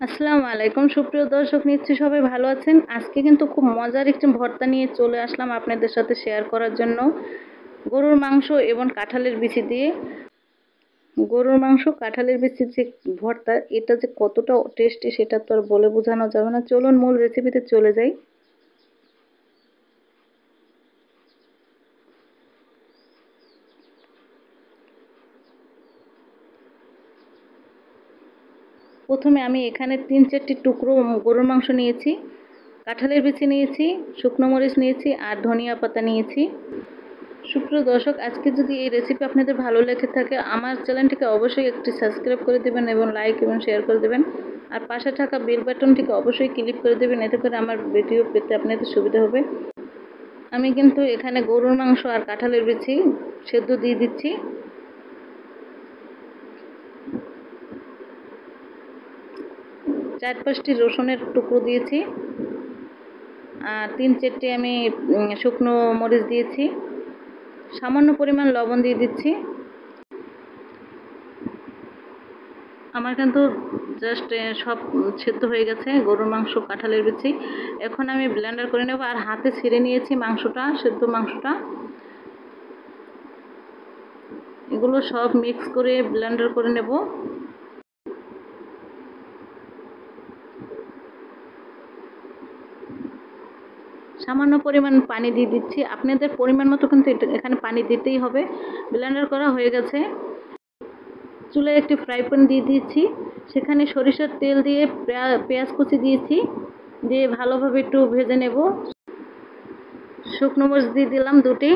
আসসালামু আলাইকুম সুপ্রিয় দর্শক, নিশ্চয়ই সবাই ভালো আছেন। আজকে কিন্তু খুব মজার একটি ভর্তা নিয়ে চলে আসলাম আপনাদের সাথে শেয়ার করার জন্য। গরুর মাংস এবং কাঁঠালের বিচি দিয়ে গরুর মাংস কাঁঠালের বিচির যে ভর্তা, এটা যে কতটা টেস্টি সেটা তো আর বলে বোঝানো যাবে না। চলুন মূল রেসিপিতে চলে যাই। প্রথমে আমি এখানে 3-4টি টুকরো গরুর মাংস নিয়েছি, কাঁঠালের বিচি নিয়েছি, শুকনো মরিচ নিয়েছি আর ধনিয়া পাতা নিয়েছি। সুপ্রিয় দর্শক, আজকে যদি এই রেসিপি আপনাদের ভালো লেগে থাকে আমার চ্যানেলটিকে অবশ্যই একটি সাবস্ক্রাইব করে দেবেন এবং লাইক এবং শেয়ার করে দেবেন। আর পাশে থাকা বেল বাটনটিকে অবশ্যই ক্লিক করে দেবেন, এতে করে আমার ভিডিও পেতে আপনাদের সুবিধা হবে। আমি কিন্তু এখানে গরুর মাংস আর কাঁঠালের বিচি সেদ্ধ দিয়ে দিচ্ছি। চার পাঁচটি রসুনের টুকরো দিয়েছি আর 3-4টি আমি শুকনো মরিচ দিয়েছি। সামান্য পরিমাণ লবণ দিয়ে দিচ্ছি। আমার কিন্তু জাস্ট সব সেদ্ধ হয়ে গেছে গরুর মাংস কাঁঠালের বিচি। এখন আমি ব্লেন্ডার করে নেব আর হাতে ছিঁড়ে নিয়েছি মাংসটা, সেদ্ধ মাংসটা। এগুলো সব মিক্স করে ব্লেন্ডার করে নেব। সামান্য পরিমাণ পানি দিয়ে দিচ্ছি, আপনাদের পরিমাণ মতো কিন্তু এখানে পানি দিতেই হবে। ব্লেন্ডার করা হয়ে গেছে। চুলায় একটি ফ্রাই প্যান দিয়ে দিয়েছি, সেখানে সরিষার তেল দিয়ে পেঁয়াজ কুচি দিয়েছি, দিয়ে ভালোভাবে একটু ভেজে নেব। শুকনো মরিচ দিয়ে দিলাম 2টি।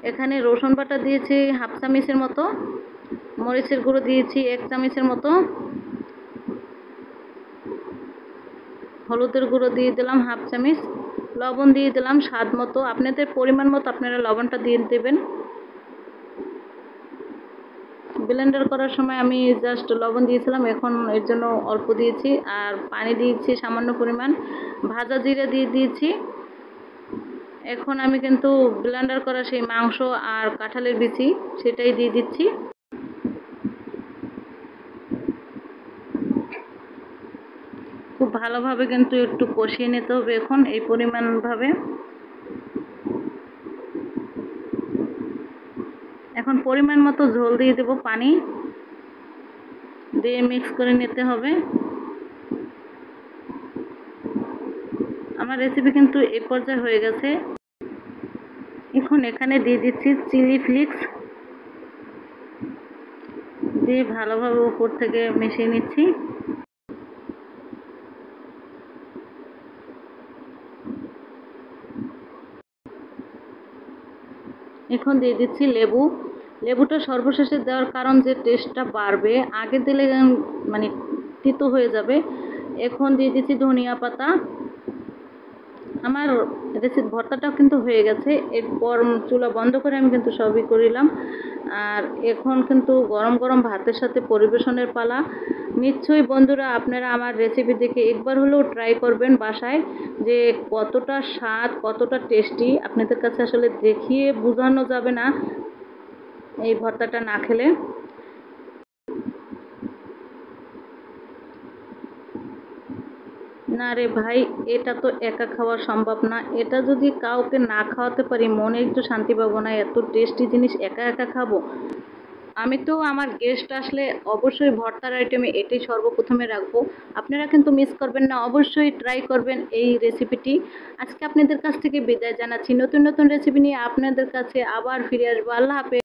এখানে রসুন বাটা দিয়েছি হাফ চামচের মতো, মরিচের গুঁড়ো দিয়েছি 1 চামচের মতো, হলুদের গুঁড়ো দিয়ে দিলাম হাফ চামচ, লবণ দিয়ে দিলাম স্বাদ মতো। আপনাদের পরিমাণ মতো আপনারা লবণটা দিয়ে দেবেন। ব্লেন্ডার করার সময় আমি জাস্ট লবণ দিয়েছিলাম, এখন এর জন্য অল্প দিয়েছি। আর পানি দিয়েছি সামান্য পরিমাণ, ভাজা জিরে দিয়ে দিয়েছি। এখন আমি কিন্তু ব্লেন্ডার করা সেই মাংস আর কাঁঠালের বিচি সেটাই দিয়ে দিচ্ছি। খুব ভালোভাবে কিন্তু একটু কষিয়ে নিতে হবে এখন এই পরিমাণভাবে। এখন পরিমাণ মতো ঝোল দিয়ে দেব, পানি দিয়ে মিক্স করে নিতে হবে। আমার রেসিপি কিন্তু এই পর্যায়ে হয়ে গেছে। এখন এখানে দিয়ে দিচ্ছি চিলি ফ্লেক্স, দিয়ে ভালোভাবে উপর থেকে মিশিয়ে নিচ্ছি। এখন দিয়ে দিচ্ছি লেবু। লেবুটা সর্বশেষে দেওয়ার কারণ যে টেস্টটা বাড়বে, আগে দিলে মানে তিতো হয়ে যাবে। এখন দিয়ে দিচ্ছি ধনিয়া পাতা। আমার রেসিপি ভর্তাটাও কিন্তু হয়ে গেছে। এরপর চুলা বন্ধ করে আমি কিন্তু সবই করিলাম। আর এখন কিন্তু গরম গরম ভাতের সাথে পরিবেশনের পালা। নিশ্চয়ই বন্ধুরা আপনারা আমার রেসিপি দেখে একবার হলেও ট্রাই করবেন বাসায়, যে কতটা স্বাদ কতটা টেস্টি আপনাদের কাছে আসলে দেখিয়ে বোঝানো যাবে না এই ভর্তাটা না খেলে। না রে ভাই, এটা তো একা খাওয়া সম্ভব না। এটা যদি কাউকে না খাওয়াতে পারি মনে একটু শান্তি পাবো না। এত টেস্টি জিনিস একা একা খাবো? আমি তো আমার গেস্ট আসলে অবশ্যই ভর্তার আইটেমে এটাই সর্বপ্রথমে রাখবো। আপনারা কিন্তু মিস করবেন না, অবশ্যই ট্রাই করবেন এই রেসিপিটি। আজকে আপনাদের কাছ থেকে বিদায় জানাচ্ছি। নতুন নতুন রেসিপি নিয়ে আপনাদের কাছে আবার ফিরে আসবো। আল্লাহ হাফেজ।